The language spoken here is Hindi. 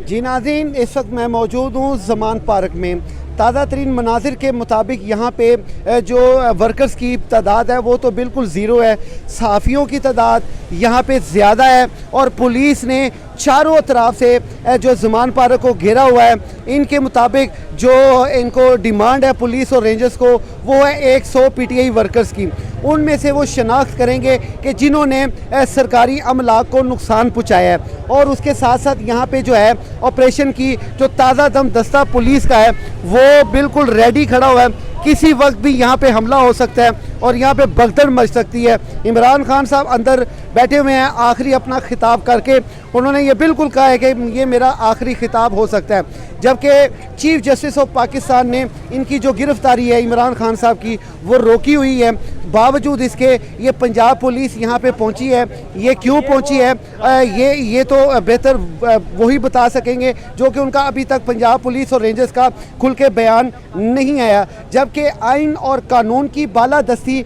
जी नाज़रीन, इस वक्त मैं मौजूद हूँ ज़मान पार्क में। ताज़ा तरीन मनाजिर के मुताबिक यहाँ पे जो वर्कर्स की तादाद है वो तो बिल्कुल ज़ीरो है। सहाफ़ियों की तादाद यहाँ पे ज़्यादा है और पुलिस ने चारों तरफ से जो ज़मान पार्क को घेरा हुआ है। इनके मुताबिक जो इनको डिमांड है पुलिस और रेंजर्स को वो है 100 पीटीआई वर्कर्स की। उनमें से वो शनाख्त करेंगे कि जिन्होंने सरकारी अमलाक को नुकसान पहुँचाया है। और उसके साथ साथ यहाँ पे जो है ऑपरेशन की जो ताज़ा दम दस्ता पुलिस का है वो बिल्कुल रेडी खड़ा हुआ है। किसी वक्त भी यहाँ पे हमला हो सकता है और यहाँ पे भगदड़ मच सकती है। इमरान खान साहब अंदर बैठे हुए हैं, आखिरी अपना खिताब करके उन्होंने ये बिल्कुल कहा है कि ये मेरा आखिरी खिताब हो सकता है। जबकि चीफ जस्टिस ऑफ पाकिस्तान ने इनकी जो गिरफ्तारी है इमरान खान साहब की वो रोकी हुई है। बावजूद इसके ये पंजाब पुलिस यहाँ पे पहुँची है। ये क्यों पहुँची है ये तो बेहतर वही बता सकेंगे जो कि उनका अभी तक पंजाब पुलिस और रेंजर्स का खुल के बयान नहीं आया। जबकि आइन और कानून की बालादस्ती